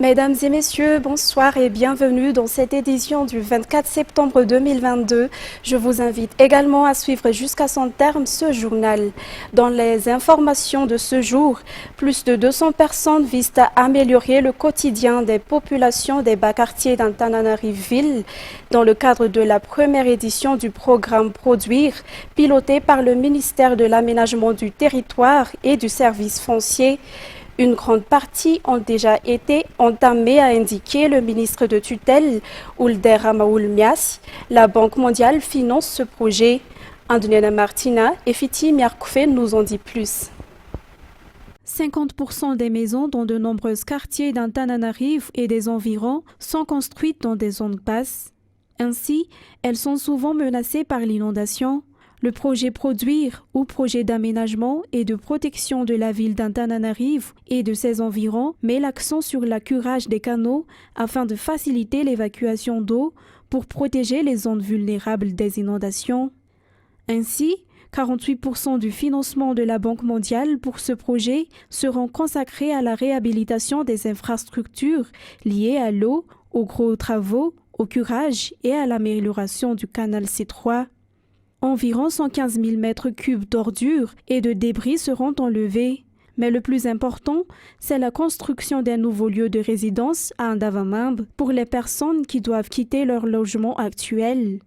Mesdames et messieurs, bonsoir et bienvenue dans cette édition du 24 septembre 2022. Je vous invite également à suivre jusqu'à son terme ce journal. Dans les informations de ce jour, plus de 200 personnes visent à améliorer le quotidien des populations des bas quartiers d'Antananarivo dans le cadre de la première édition du programme Produire, piloté par le ministère de l'Aménagement du Territoire et du Service foncier. Une grande partie ont déjà été entamées, a indiqué le ministre de tutelle, Ulder Ramaoul-Mias. La Banque mondiale finance ce projet. Andoniana Martina et Fiti Miarkoufe nous en dit plus. 50% des maisons dans de nombreux quartiers d'Antananarivo et des environs sont construites dans des zones basses. Ainsi, elles sont souvent menacées par l'inondation. Le projet Produire ou projet d'aménagement et de protection de la ville d'Antananarivo et de ses environs met l'accent sur le curage des canaux afin de faciliter l'évacuation d'eau pour protéger les zones vulnérables des inondations. Ainsi, 48% du financement de la Banque mondiale pour ce projet seront consacrés à la réhabilitation des infrastructures liées à l'eau, aux gros travaux, au curage et à l'amélioration du canal C3. Environ 115 000 mètres cubes d'ordures et de débris seront enlevés. Mais le plus important, c'est la construction d'un nouveau lieu de résidence à Andavamambe pour les personnes qui doivent quitter leur logement actuel.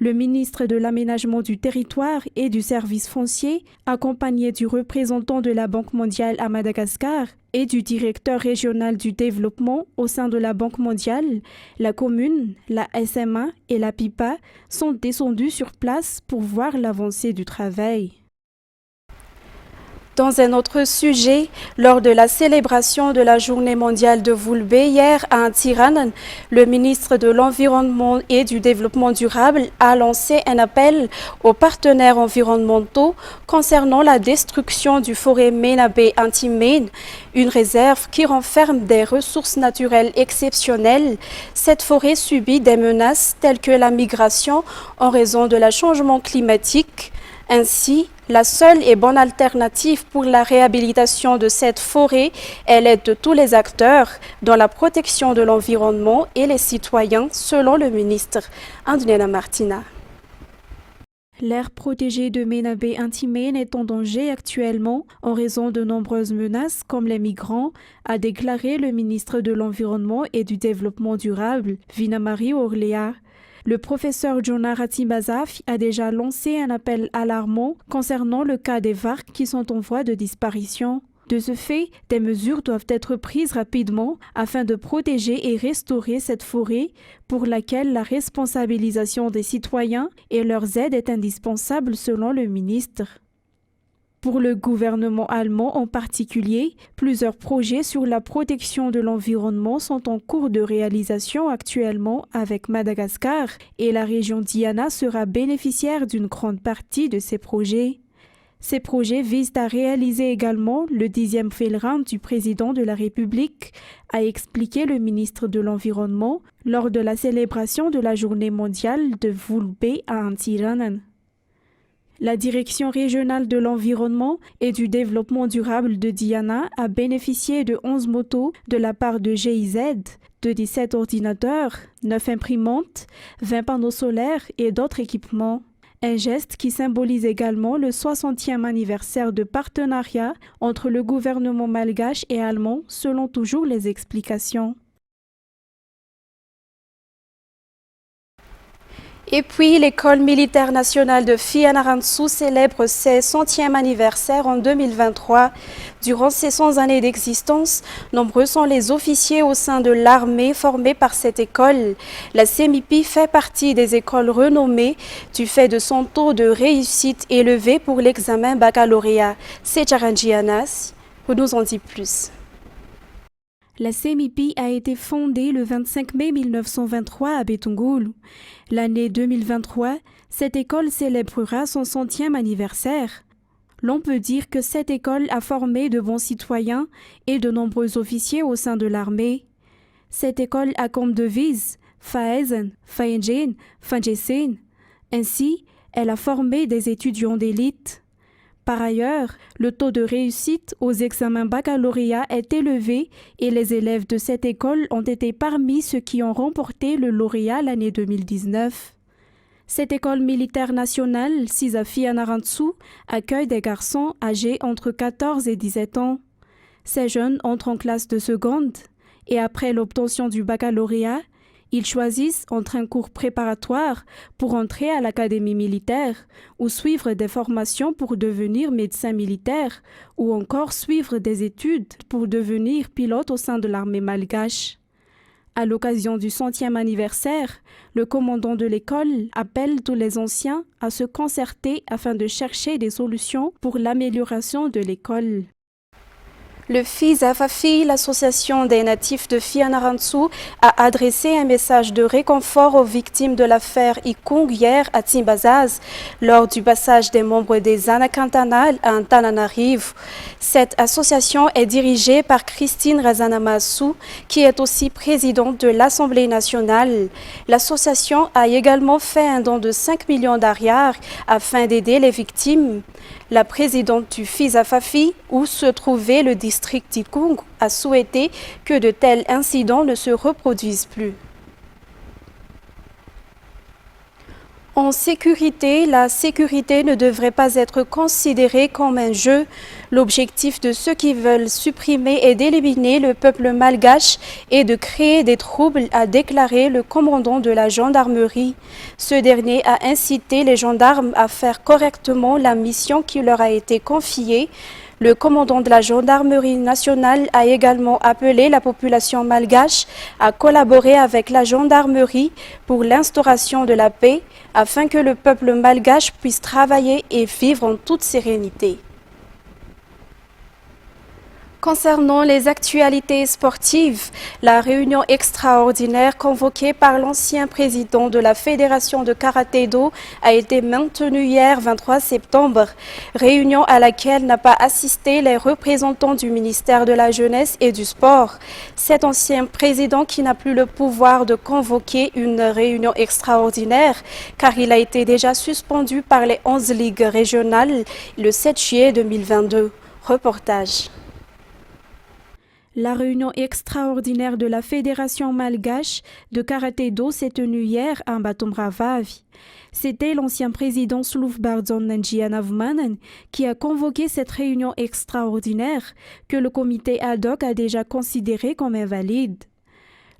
Le ministre de l'Aménagement du Territoire et du Service foncier, accompagné du représentant de la Banque mondiale à Madagascar et du directeur régional du développement au sein de la Banque mondiale, la commune, la SMA et la PIPA sont descendus sur place pour voir l'avancée du travail. Dans un autre sujet, lors de la célébration de la Journée mondiale de Vulbe hier à Antsiran, le ministre de l'Environnement et du Développement durable a lancé un appel aux partenaires environnementaux concernant la destruction du forêt Menabe Antimane, une réserve qui renferme des ressources naturelles exceptionnelles. Cette forêt subit des menaces telles que la migration en raison de le changement climatique. Ainsi, la seule et bonne alternative pour la réhabilitation de cette forêt est l'aide de tous les acteurs dans la protection de l'environnement et les citoyens, selon le ministre Andoniana Martina. L'aire protégée de Menabe Antimane est en danger actuellement en raison de nombreuses menaces comme les migrants, a déclaré le ministre de l'Environnement et du Développement durable, Vinamari Orlea. Le professeur Jonah Ratibazaf a déjà lancé un appel alarmant concernant le cas des varques qui sont en voie de disparition. De ce fait, des mesures doivent être prises rapidement afin de protéger et restaurer cette forêt pour laquelle la responsabilisation des citoyens et leurs aides est indispensable selon le ministre. Pour le gouvernement allemand en particulier, plusieurs projets sur la protection de l'environnement sont en cours de réalisation actuellement avec Madagascar et la région Diana sera bénéficiaire d'une grande partie de ces projets. Ces projets visent à réaliser également le 10e pèlerin du président de la République, a expliqué le ministre de l'Environnement lors de la célébration de la Journée mondiale de Vulbe à Antsiran. La Direction régionale de l'environnement et du développement durable de Diana a bénéficié de 11 motos de la part de GIZ, de 17 ordinateurs, 9 imprimantes, 20 panneaux solaires et d'autres équipements. Un geste qui symbolise également le 60e anniversaire de partenariat entre le gouvernement malgache et allemand, selon toujours les explications. Et puis, l'école militaire nationale de Fianarantsoa célèbre ses 100e anniversaire en 2023. Durant ces 100 années d'existence, nombreux sont les officiers au sein de l'armée formés par cette école. La CEMIPI fait partie des écoles renommées du fait de son taux de réussite élevé pour l'examen baccalauréat. C'est Charanjianas, vous nous en dit plus. La CEMIPI a été fondée le 25 mai 1923 à Betungulu. L'année 2023, cette école célébrera son 100e anniversaire. L'on peut dire que cette école a formé de bons citoyens et de nombreux officiers au sein de l'armée. Cette école a comme devise Faezen, Faenjen, Fanjesen. Ainsi, elle a formé des étudiants d'élite. Par ailleurs, le taux de réussite aux examens baccalauréat est élevé et les élèves de cette école ont été parmi ceux qui ont remporté le lauréat l'année 2019. Cette école militaire nationale, Sisafi Anarantsou, accueille des garçons âgés entre 14 et 17 ans. Ces jeunes entrent en classe de seconde et après l'obtention du baccalauréat, ils choisissent entre un cours préparatoire pour entrer à l'académie militaire ou suivre des formations pour devenir médecin militaire ou encore suivre des études pour devenir pilote au sein de l'armée malgache. À l'occasion du 100e anniversaire, le commandant de l'école appelle tous les anciens à se concerter afin de chercher des solutions pour l'amélioration de l'école. Le FISAFAFI, l'association des natifs de Fianarantsoa, a adressé un message de réconfort aux victimes de l'affaire Ikung hier à Timbazaz, lors du passage des membres des Anakantanal à Antananarivo. Cette association est dirigée par Christine Razanamassou, qui est aussi présidente de l'Assemblée nationale. L'association a également fait un don de 5 millions d'ariars afin d'aider les victimes. La présidente du FISAFAFI, où se trouvait le district d'Ikung, a souhaité que de tels incidents ne se reproduisent plus. En sécurité, la sécurité ne devrait pas être considérée comme un jeu. L'objectif de ceux qui veulent supprimer et d'éliminer le peuple malgache est de créer des troubles, a déclaré le commandant de la gendarmerie. Ce dernier a incité les gendarmes à faire correctement la mission qui leur a été confiée. Le commandant de la gendarmerie nationale a également appelé la population malgache à collaborer avec la gendarmerie pour l'instauration de la paix afin que le peuple malgache puisse travailler et vivre en toute sérénité. Concernant les actualités sportives, la réunion extraordinaire convoquée par l'ancien président de la Fédération de karaté-do a été maintenue hier 23 septembre, réunion à laquelle n'a pas assisté les représentants du ministère de la Jeunesse et du Sport. Cet ancien président qui n'a plus le pouvoir de convoquer une réunion extraordinaire car il a été déjà suspendu par les 11 ligues régionales le 7 juillet 2022. Reportage. La réunion extraordinaire de la Fédération malgache de karaté-do s'est tenue hier à Mbatomravavi. C'était l'ancien président Slouf Bardzon Nanjianavmanan qui a convoqué cette réunion extraordinaire que le comité ad hoc a déjà considérée comme invalide.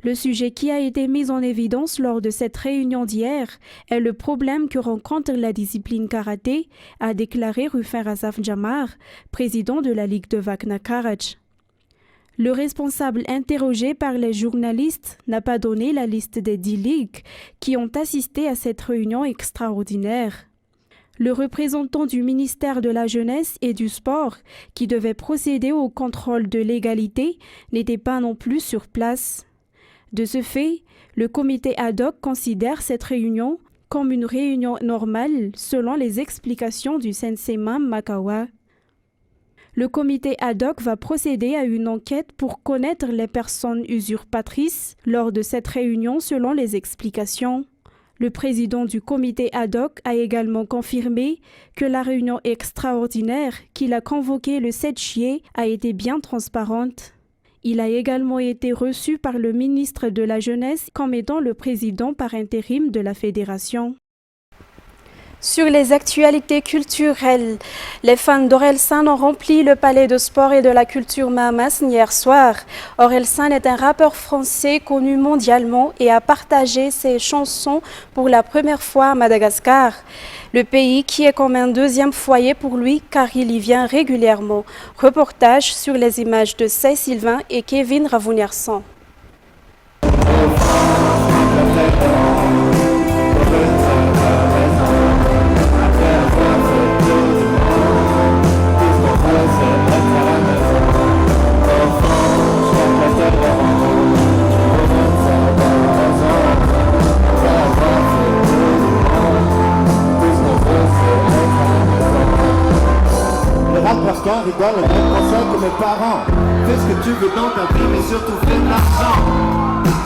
Le sujet qui a été mis en évidence lors de cette réunion d'hier est le problème que rencontre la discipline karaté, a déclaré Rufin Razaf Jamar, président de la Ligue de Vakna Karaj. Le responsable interrogé par les journalistes n'a pas donné la liste des 10 ligues qui ont assisté à cette réunion extraordinaire. Le représentant du ministère de la Jeunesse et du Sport, qui devait procéder au contrôle de légalité, n'était pas non plus sur place. De ce fait, le comité ad hoc considère cette réunion comme une réunion normale selon les explications du sensei Mam Makawa. Le comité ad hoc va procéder à une enquête pour connaître les personnes usurpatrices lors de cette réunion selon les explications. Le président du comité ad hoc a également confirmé que la réunion extraordinaire qu'il a convoquée le 7 juillet a été bien transparente. Il a également été reçu par le ministre de la Jeunesse comme étant le président par intérim de la fédération. Sur les actualités culturelles, les fans d'Orelsan ont rempli le palais de sport et de la culture Mahamas hier soir. Orelsan est un rappeur français connu mondialement et a partagé ses chansons pour la première fois à Madagascar. Le pays qui est comme un deuxième foyer pour lui car il y vient régulièrement. Reportage sur les images de Say Sylvain et Kevin Ravouniarsan. Rigole le même conseil que mes parents. Fais ce que tu veux dans ta vie, mais surtout fais de l'argent.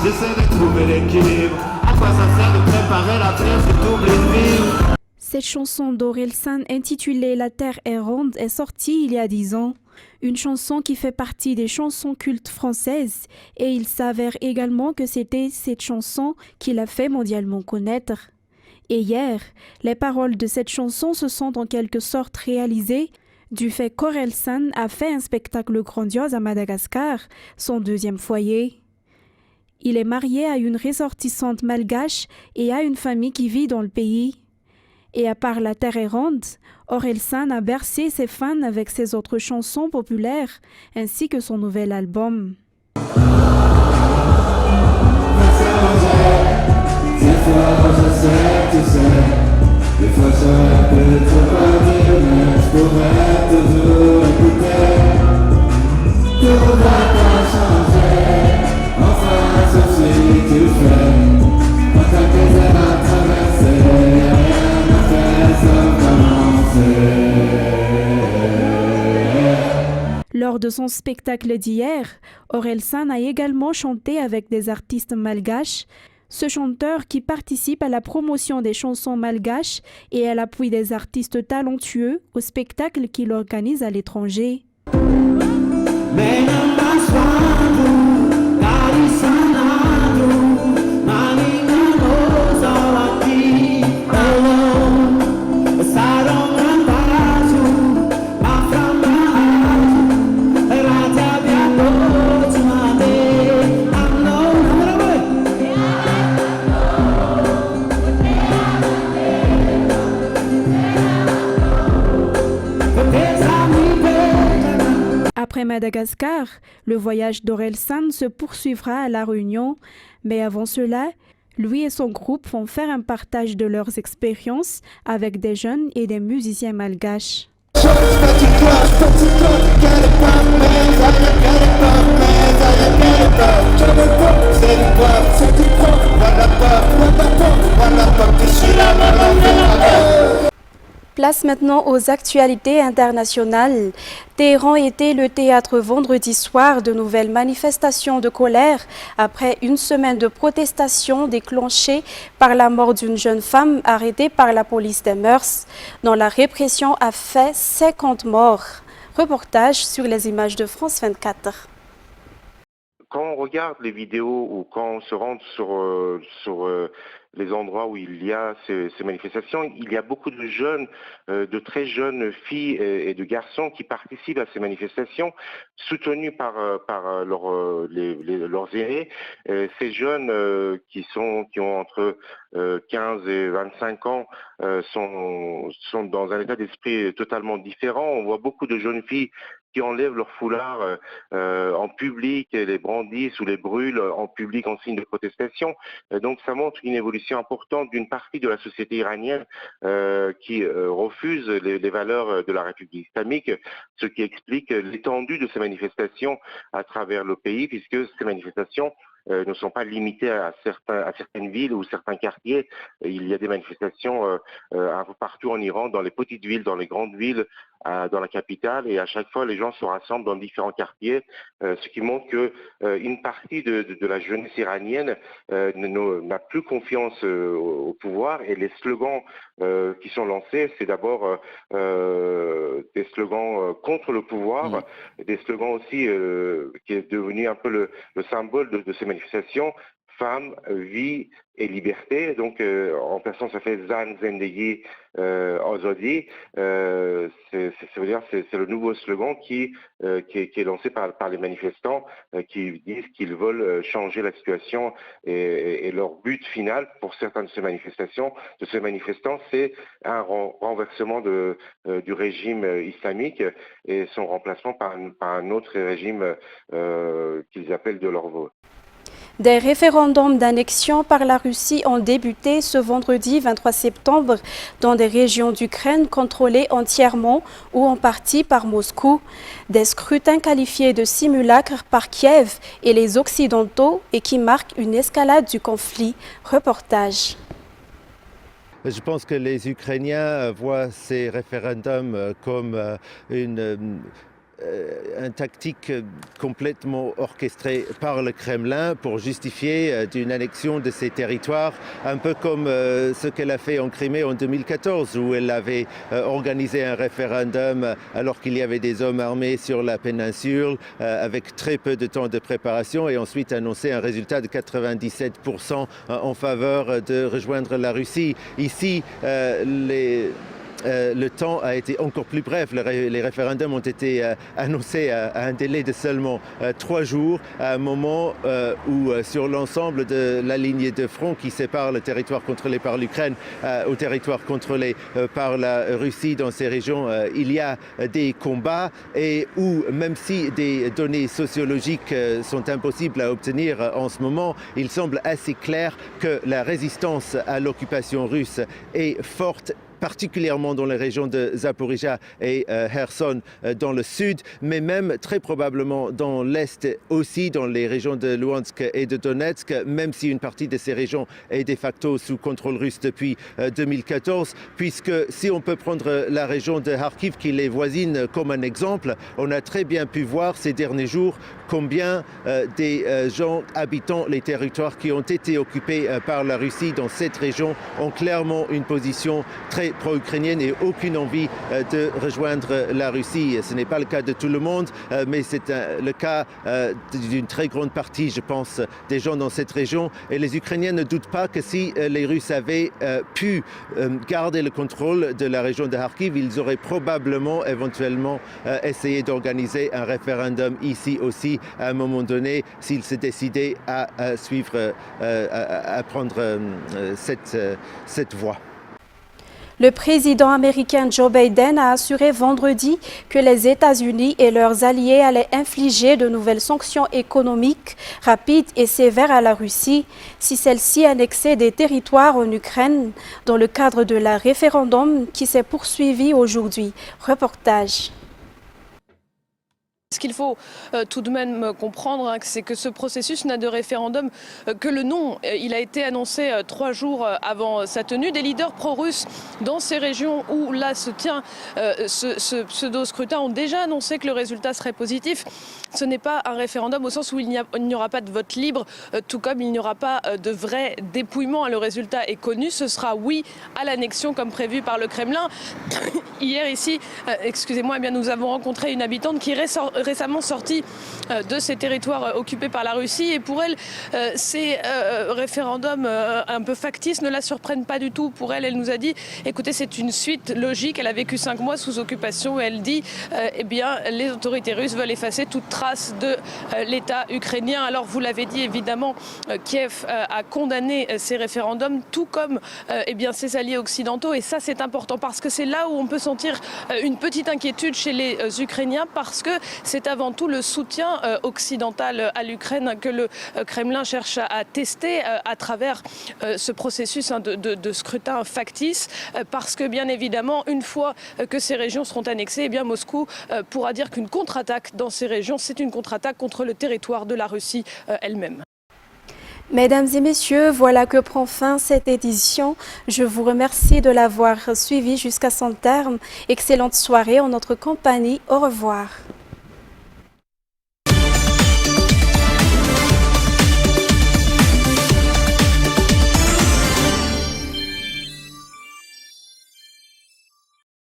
J'essaie de trouver l'équilibre. À quoi ça sert de préparer la terre, c'est double une vie. Cette chanson d'Orelsan intitulée La Terre est ronde est sortie il y a 10 ans. Une chanson qui fait partie des chansons cultes françaises et il s'avère également que c'était cette chanson qui l'a fait mondialement connaître. Et hier, les paroles de cette chanson se sont en quelque sorte réalisées du fait qu'Orelsan a fait un spectacle grandiose à Madagascar, son deuxième foyer. Il est marié à une ressortissante malgache et a une famille qui vit dans le pays. Et à part La Terre est ronde, Orelsan a bercé ses fans avec ses autres chansons populaires ainsi que son nouvel album. Lors de son spectacle d'hier, Orelsan a également chanté avec des artistes malgaches. Ce chanteur qui participe à la promotion des chansons malgaches et à l'appui des artistes talentueux au spectacle qu'il organise à l'étranger. Après Madagascar, le voyage d'Orelsan se poursuivra à La Réunion, mais avant cela, lui et son groupe vont faire un partage de leurs expériences avec des jeunes et des musiciens malgaches. Place maintenant aux actualités internationales. Téhéran était le théâtre vendredi soir de nouvelles manifestations de colère après une semaine de protestation déclenchée par la mort d'une jeune femme arrêtée par la police des mœurs, dont la répression a fait 50 morts. Reportage sur les images de France 24. Quand on regarde les vidéos ou quand on se rend sur les endroits où il y a ces manifestations, il y a beaucoup de jeunes, de très jeunes filles et de garçons qui participent à ces manifestations, soutenus par leurs aînés. Ces jeunes qui ont entre 15 et 25 ans sont dans un état d'esprit totalement différent. On voit beaucoup de jeunes filles qui enlèvent leur foulard en public, et les brandissent ou les brûlent en public en signe de protestation. Donc ça montre une évolution importante d'une partie de la société iranienne qui refuse les valeurs de la République islamique, ce qui explique l'étendue de ces manifestations à travers le pays, puisque ces manifestations ne sont pas limitées à certaines villes ou certains quartiers. Il y a des manifestations un peu partout en Iran, dans les petites villes, dans les grandes villes, dans la capitale, et à chaque fois les gens se rassemblent dans différents quartiers, ce qui montre que une partie de la jeunesse iranienne n'a plus confiance au pouvoir, et les slogans qui sont lancés, c'est d'abord des slogans contre le pouvoir, des slogans aussi qui est devenu un peu le symbole de ces manifestations: femme, vie et liberté. Donc en persan ça fait Zan Zendegi Azadi. Ça veut dire c'est le nouveau slogan qui est lancé par les manifestants qui disent qu'ils veulent changer la situation, et leur but final pour certaines de ces manifestants, c'est un renversement du régime islamique et son remplacement par un autre régime qu'ils appellent de leur vœu. Des référendums d'annexion par la Russie ont débuté ce vendredi 23 septembre dans des régions d'Ukraine contrôlées entièrement ou en partie par Moscou. Des scrutins qualifiés de simulacres par Kiev et les Occidentaux et qui marquent une escalade du conflit. Reportage. Je pense que les Ukrainiens voient ces référendums comme une une tactique complètement orchestrée par le Kremlin pour justifier une annexion de ces territoires, un peu comme ce qu'elle a fait en Crimée en 2014, où elle avait organisé un référendum alors qu'il y avait des hommes armés sur la péninsule, avec très peu de temps de préparation, et ensuite annoncé un résultat de 97% en faveur de rejoindre la Russie. Ici, le temps a été encore plus bref. Les référendums ont été annoncés à un délai de seulement 3 jours, à un moment où sur l'ensemble de la ligne de front qui sépare le territoire contrôlé par l'Ukraine au territoire contrôlé par la Russie dans ces régions, il y a des combats, et où même si des données sociologiques sont impossibles à obtenir en ce moment, il semble assez clair que la résistance à l'occupation russe est forte, particulièrement dans les régions de Zaporizhia et Kherson dans le sud, mais même très probablement dans l'est aussi, dans les régions de Luhansk et de Donetsk, même si une partie de ces régions est de facto sous contrôle russe depuis 2014, puisque si on peut prendre la région de Kharkiv qui les voisine comme un exemple, on a très bien pu voir ces derniers jours combien des gens habitant les territoires qui ont été occupés par la Russie dans cette région ont clairement une position très pro-ukrainienne et aucune envie de rejoindre la Russie. Ce n'est pas le cas de tout le monde, mais c'est le cas d'une très grande partie, je pense, des gens dans cette région. Et les Ukrainiens ne doutent pas que si les Russes avaient pu garder le contrôle de la région de Kharkiv, ils auraient probablement, éventuellement, essayé d'organiser un référendum ici aussi à un moment donné, s'ils se décidaient à suivre, à prendre cette voie. Le président américain Joe Biden a assuré vendredi que les États-Unis et leurs alliés allaient infliger de nouvelles sanctions économiques rapides et sévères à la Russie si celle-ci annexait des territoires en Ukraine dans le cadre de la référendum qui s'est poursuivi aujourd'hui. Reportage. Ce qu'il faut tout de même comprendre, c'est que ce processus n'a de référendum que le nom. Il a été annoncé 3 jours avant sa tenue. Des leaders pro-russes dans ces régions où là se tient ce pseudo-scrutin ont déjà annoncé que le résultat serait positif. Ce n'est pas un référendum au sens où il n'y aura pas de vote libre, tout comme il n'y aura pas de vrai dépouillement. Le résultat est connu, ce sera oui à l'annexion comme prévu par le Kremlin. Hier ici, excusez-moi, eh bien, nous avons rencontré une habitante qui est récemment sortie de ces territoires occupés par la Russie, et pour elle, ces référendums un peu factices ne la surprennent pas du tout. Pour elle, elle nous a dit, écoutez, c'est une suite logique. Elle a vécu 5 mois sous occupation et elle dit, eh bien, les autorités russes veulent effacer toute trace de l'État ukrainien. Alors, vous l'avez dit, évidemment, Kiev a condamné ces référendums, tout comme eh bien, ses alliés occidentaux, et ça, c'est important parce que c'est là où on peut sentir une petite inquiétude chez les Ukrainiens, parce que c'est avant tout le soutien occidental à l'Ukraine que le Kremlin cherche à tester à travers ce processus de scrutin factice, parce que bien évidemment, une fois que ces régions seront annexées, eh bien Moscou pourra dire qu'une contre-attaque dans ces régions, c'est une contre-attaque contre le territoire de la Russie elle-même. Mesdames et messieurs, voilà que prend fin cette édition. Je vous remercie de l'avoir suivi jusqu'à son terme. Excellente soirée en notre compagnie. Au revoir.